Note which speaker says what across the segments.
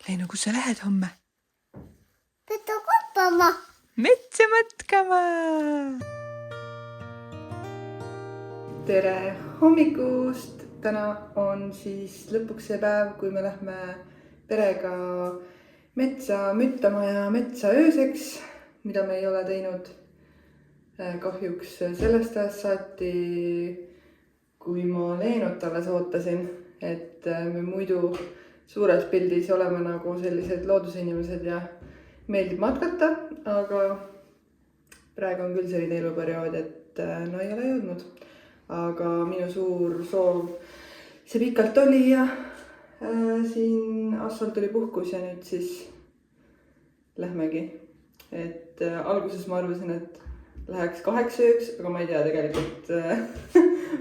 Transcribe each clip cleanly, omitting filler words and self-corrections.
Speaker 1: Leinu, kus sa lähed homme?
Speaker 2: Metsa kappama.
Speaker 1: Metsa matkama! Tere hommikust! Täna on siis lõpuks see päev, kui me lähme perega metsa müttama ja metsa ööseks, mida me ei ole teinud kahjuks sellest ajast saati, kui ma Leenut alles ootasin, et me muidu suures pildis oleme nagu sellised loodusinimesed ja meeldib matkata, aga praegu on küll selline eluperiood, et no ei ole jõudnud. Aga minu suur soov see pikalt oli ja siin asfalt oli puhkus ja nüüd siis lähmegi. Et alguses ma arvasin, et läheks 8 ööks, aga ma ei tea tegelikult.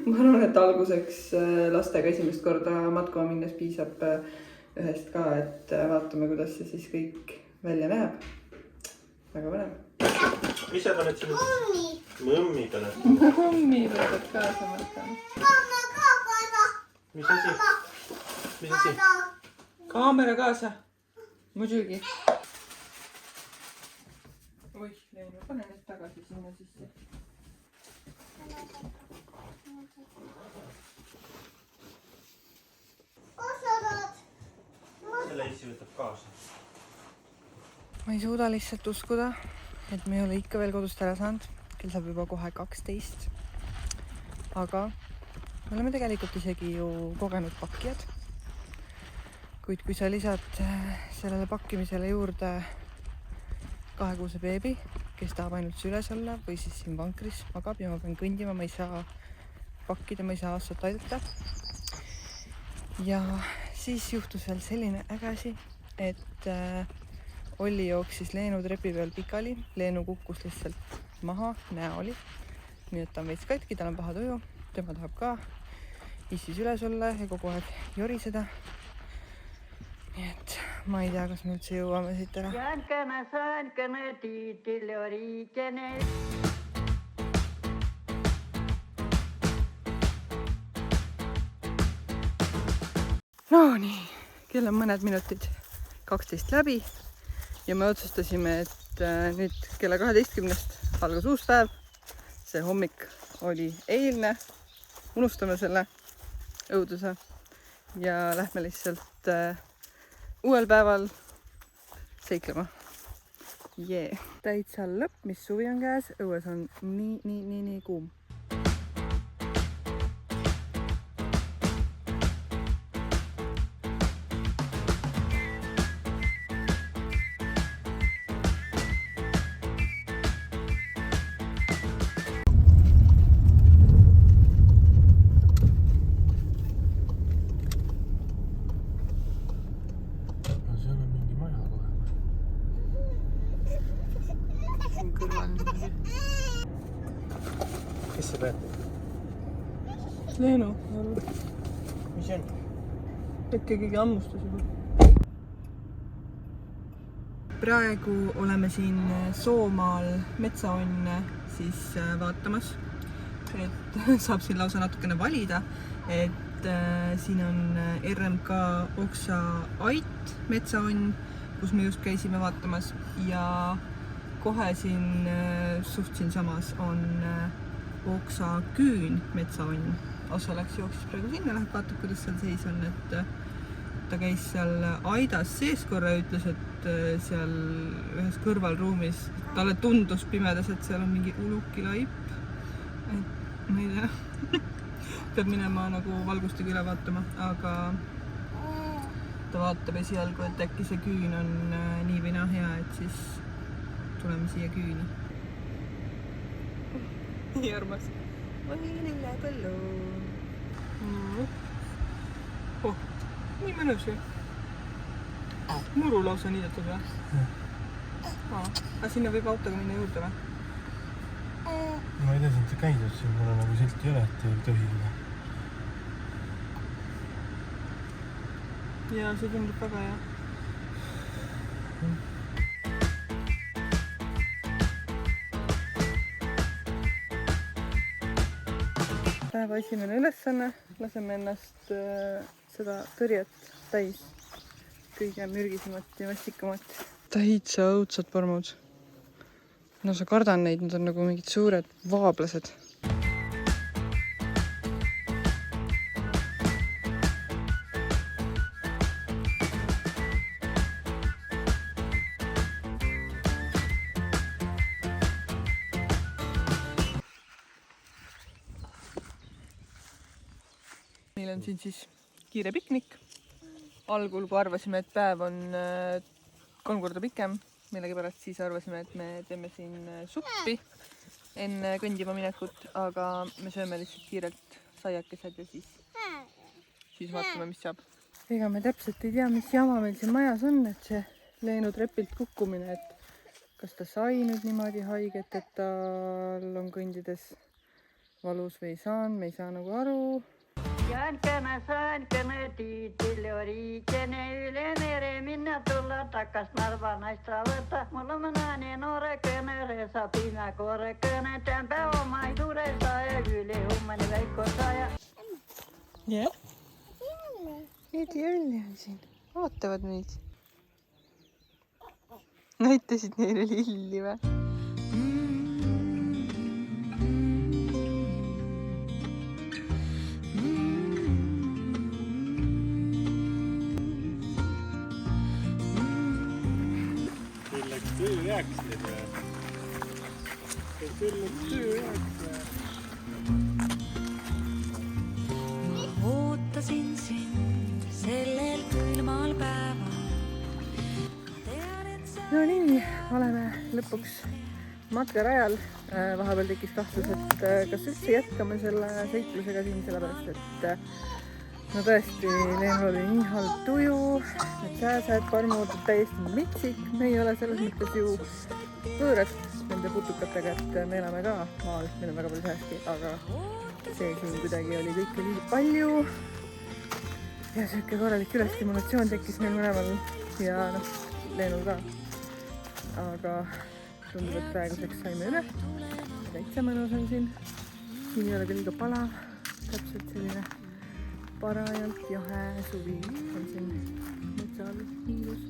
Speaker 1: Ma arvan, et alguseks lastega esimest korda matkama minnes piisab ühest ka, et vaatame, kuidas see siis kõik välja näeb. Väga põnev.
Speaker 3: Mis sa paned sinna? Mõmmi paned.
Speaker 1: Mõmmi võtad kaasa mõtlen.
Speaker 2: Mamma kaapada.
Speaker 3: Mis asi? Mis asi?
Speaker 1: Kaamera kaasa. Muidugi. Oih, Leinu, pane nüüd tagasi sinna sisse.
Speaker 3: Selle issi võtab kaasa.
Speaker 1: Ma ei suuda lihtsalt uskuda, et me ei ole ikka veel kodust ära saanud. Kell saab juba kohe 12. Aga me oleme tegelikult isegi ju kogenud pakkijad. Kuid kui sa lisad sellele pakkimisele juurde 2-kuuse beebi, kes tahab ainult süles olla või siis siin vankris magab ja ma pean kõndima, ma ei saa pakkida, ma ei saa aastat aidata. Ja siis juhtus veel selline äge asi, et Olli jooksis Leenu trepi peal pikali, Leenu kukkus lihtsalt maha, näe oli. Nii et ta on veits katki, tal on paha tuju, tema tahab ka issis üles olla ja kogu aeg joriseda. Nii et ma ei tea, kas me üldse jõuame siit ära.
Speaker 4: Saankana, tiitil origene.
Speaker 1: No nii, kell on mõned minutid 12 läbi ja me otsustasime, et nüüd kella 12 algas uus päev. See hommik oli eilne, unustame selle õuduse ja lähme lihtsalt uuel päeval seiklema. Täitsa lõpp, mis suvi on käes, õues on nii kuum.
Speaker 3: Kes sa pead?
Speaker 1: Leenu,
Speaker 3: Mis see on?
Speaker 1: äkki keegi ammustas juba. Praegu oleme siin Soomaal metsaonne siis vaatamas, et saab siin lausa natukene valida, et siin on RMK Oksa Ait metsaonn, kus me just käisime vaatamas ja kohe siin suht siin samas on Oksa Küün metsaonn. Osa läks jooksis praegu sinna, läheb vaatab, kuidas seal seis on, et ta käis seal aidas sees korra ja ütles, et seal ühes kõrvalruumis talle tundus pimedas, et seal on mingi ulukilaip. Et ma ei tea, peab minema nagu valgustega üle vaatama, aga ta vaatab esialgu, et äkki see küün on nii või naa hea, et siis tuleme siia küüni. Nii armas. Oi, lillepõllu. Oh, nii mõnus ju. Muru lausa niidetud või? Aga sinna võib autoga minna juurde või?
Speaker 3: Ma ei tea, siin sa käidud, siin mul nagu silt ei ole, et ei tohi.
Speaker 1: Ja see tundub väga hea. Päeva esimene ülesanne, laseme ennast seda tõrjet täis kõige mürgisemat ja vastikamat. Täitsa õudsad pormud. No sa kardan neid, nad on nagu mingid suured vaablased. Meil on siin siis kiire piknik. Algul, kui arvasime, et päev on 3 korda pikem, millegipärast siis arvasime, et me teeme siin suppi enne kõndima minekut, aga me sööme lihtsalt kiirelt saiakesed ja siis vaatame, mis saab. Ega me täpselt ei tea, mis jama meil siin majas on, et see Leenu trepilt kukkumine, et kas ta sai nüüd niimoodi haiget, et tal on kõndides valus või ei saanud, me ei saa nagu aru.
Speaker 4: Saankana, tiitille riikene üle mere minna tulla takas Narva naista võtta. Mulla on naani noorekene, resa pina korrekene, tämpä oma ei turesta ja yli hummani veikkosaja.
Speaker 1: Jah? Need jõlli on siin. Ootavad meid. Näitasid neile lilli või?
Speaker 5: Ootasin sind sellel külmal päeval.
Speaker 1: No nii, oleme lõpuks matkarajal. Vahepeal tekkis kahtlus, et kas üldse jätkame selle seiklusega siin, sellepärast et no tõesti, Leenul oli nii halb tuju, need sääsed, parmud täiesti mitsik. Me ei ole selles mõttes ju võõras nende putukatega, et me elame ka maal, meil on väga palju sääski, aga see siin kuidagi oli kõike liiga palju. Ja siuke korralik ülestimulatsioon tekkis meil mõlemal ja noh, Leenul ka. Aga tundub, et praeguseks saime üle. Täitsa mõnus on siin. Siin ei ole ka liiga palav. Täpselt selline parajalt jahe suvi on siin metsa all ilus.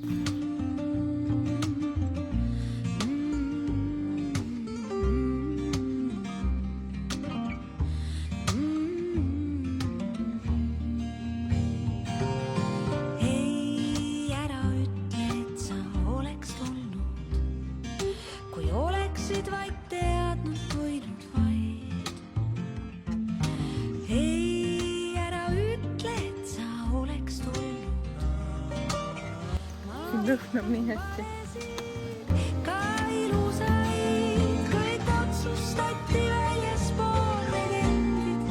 Speaker 1: Lõhnab nii hästi.
Speaker 5: Ka ilusaid, kõik otsustati väljaspool meid endid.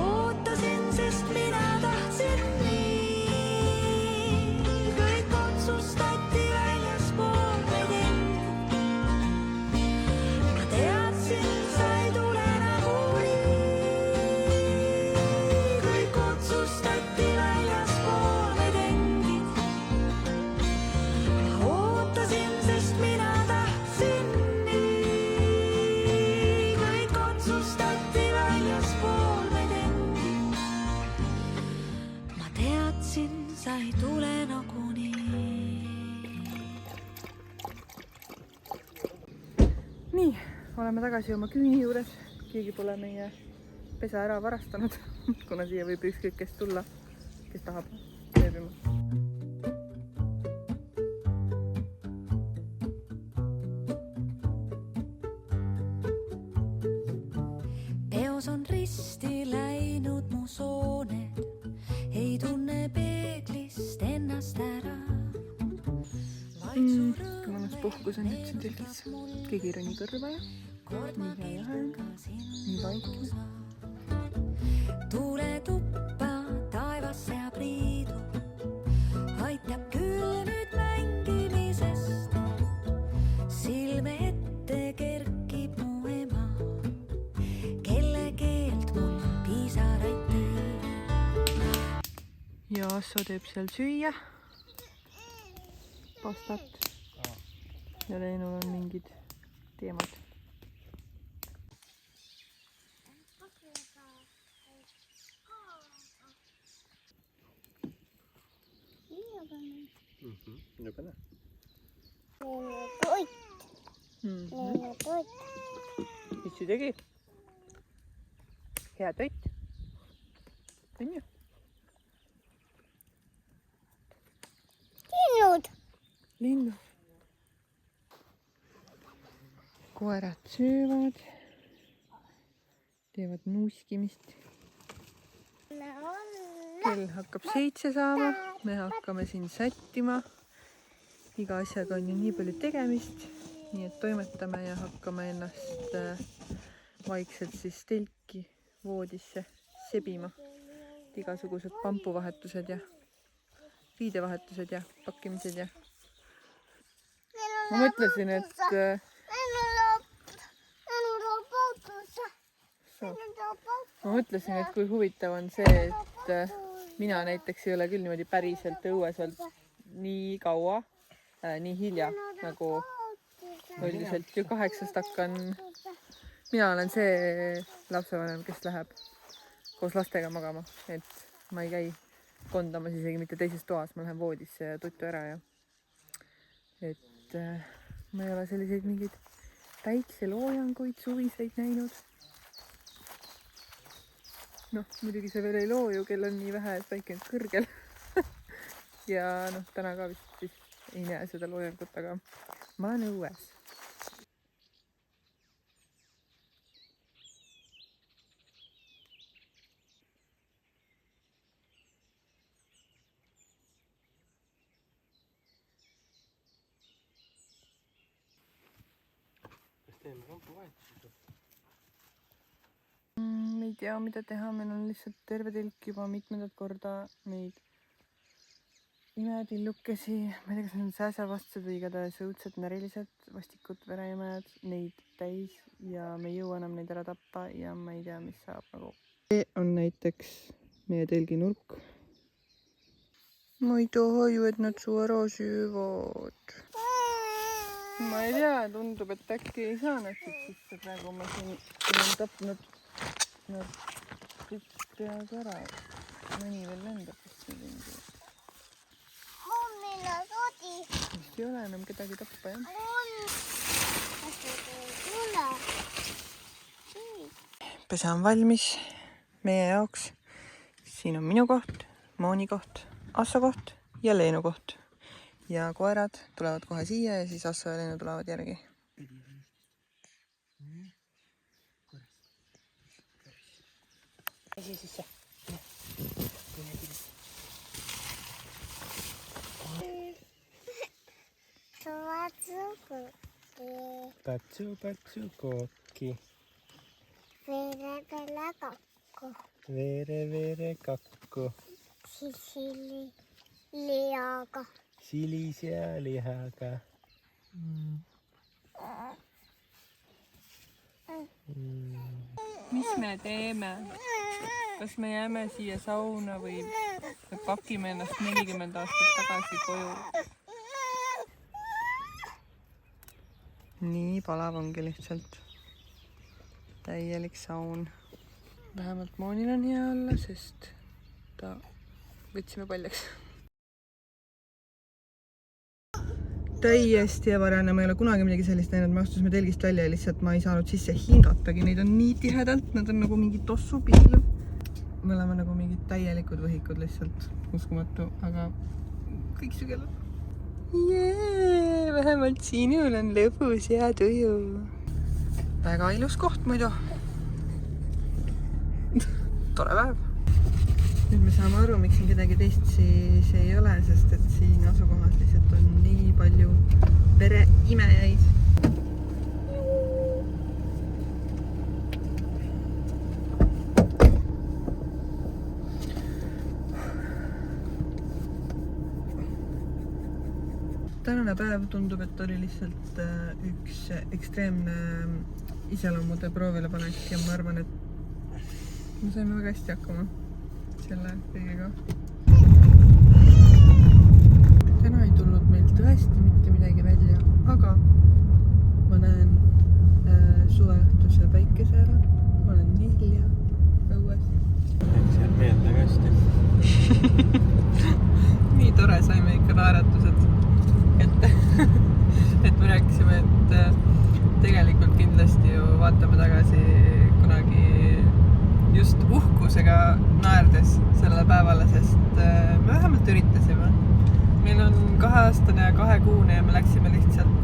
Speaker 5: Ootasin, sest mina tahtsin nii. Kõik otsustati väljaspool meid endid. Ma teadsin, sa ei tule nagunii. Kõik otsustati väljaspool meid endid. Sa ei tule nagunii.
Speaker 1: Nii, oleme tagasi oma küüni juures. Keegi pole meie pesa ära varastanud, kuna siia võib ükskõik kes tulla, kes tahab ööbima.
Speaker 5: Peos on risti läinud mu sooned, ei tunne peeglist ennast ära.
Speaker 1: Kui mõnus puhkus on nüüd siin telgis. Keegi ei rõni kõrva ja nii hea jahe, nii vaikne.
Speaker 5: Tule tuppa, taevasse ja priidu, aitab küll nüüd mängimisest. Silme ette kerkib mu ema, kelle keelt mul pisaraid teeb.
Speaker 1: Ja Asso teeb seal süüa. Pastat. Ja Leenul on mingid teemad.
Speaker 3: Juba näe.
Speaker 2: Lennutoit. Lennutoit.
Speaker 1: Mis su tegi? Hea toit. On ju?
Speaker 2: Linnud.
Speaker 1: Linnud. Koerad söövad. Teevad nuuskimist. Kell hakkab 7 saama. Me hakkame siin sättima. Iga asjaga on ju nii palju tegemist. Nii et toimetame ja hakkame ennast vaikselt siis telki voodisse sebima. Igasugused pampuvahetused ja riidevahetused ja pakkimised ja. Ma mõtlesin, et kui huvitav on see, et mina näiteks ei ole küll niimoodi päriselt õues olnud nii kaua, nii hilja, nagu üldiselt ju 8-st hakkan. Mina olen see lapsevanem, kes läheb koos lastega magama, et ma ei käi kondamas isegi mitte teises toas, ma lähen voodisse ja tuttu ära ja et ma ei ole selliseid mingeid päikseloojanguid suviseid näinud. Noh, muidugi see veel ei loo ju, kell on nii vähe, et päike on kõrgel. Ja noh, täna ka vist siis ei näe seda loojangut, aga ma olen õues.
Speaker 3: Kas teeme kampuvahetusi?
Speaker 1: Me ei tea, mida teha, meil on lihtsalt terve telk juba mitmendat korda neid imetillukesi, ma ei tea, kas need on sääsevastsed või igatahes õudsed närilised vastikud vereimejad, neid täis ja me ei jõua enam neid ära tappa ja ma ei tea, mis saab nagu. See on näiteks meie telginurk. Ma ei taha ju, et nad su ära söövad. Ma ei tea, tundub, et äkki ei saa nad siit sisse praegu, ma siin olen tapnud nad kõik peaaegu ära. Mõni veel lendab vist mingi.
Speaker 2: Hommina sodi.
Speaker 1: Vist ei ole enam kedagi tappa, jah? Pesa on valmis meie jaoks. Siin on minu koht, Mooni koht, Asso koht ja Leenu koht. Ja koerad tulevad kohe siia ja siis Asso ja Leenu tulevad järgi. Esi sisse.
Speaker 3: Patsu kookki.
Speaker 2: Vere kakku.
Speaker 3: Vere kakku.
Speaker 2: Liaga.
Speaker 3: Silisia lihaga.
Speaker 1: Mis me teeme? Kas me jääme siia sauna või me pakime ennast 40 aastat tagasi koju? Nii palav ongi lihtsalt. Täielik saun. Vähemalt Moonil on hea olla, sest ta võtsime paljaks. Täiesti ebarääne, ma ei ole kunagi midagi sellist näinud, me astusime telgist välja ja lihtsalt ma ei saanud sisse hingatagi, neid on nii tihedalt, nad on nagu mingi tossupiil. Me oleme nagu mingid täielikud võhikud lihtsalt, uskumatu, aga kõik sügeleb. Jee, vähemalt sinul on lõbus ja tuju. Väga ilus koht muidu. Tore päev. Nüüd me saame aru, miks siin kedagi teist siis ei ole, sest et siin asukohas lihtsalt on nii palju vereimejaid. Tänane päev tundub, et oli lihtsalt üks ekstreemne iseloomude proovile panek ja ma arvan, et me saime väga hästi hakkama selle kõigega. Täna ei tulnud meil tõesti mitte midagi välja, aga ma näen suveõhtuse päikese ära. Ma olen nii hilja õues.
Speaker 3: See on meelde hästi.
Speaker 1: Nii tore.
Speaker 6: tore, saime ikka naeratused ette. Et me rääkisime, et tegelikult kindlasti ju vaatame tagasi kunagi just uhkusega naerdes sellele päevale, sest me vähemalt üritasime. Meil on 2-aastane ja 2-kuune ja me läksime lihtsalt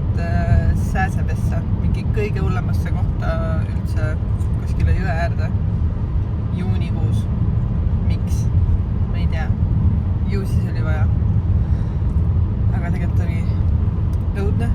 Speaker 6: Sääsepessa, mingi kõige hullemasse kohta üldse kuskile jõe äärde. Juunikuus. Miks? Ma ei tea. Ju siis oli vaja. Aga tegelikult oli õudne.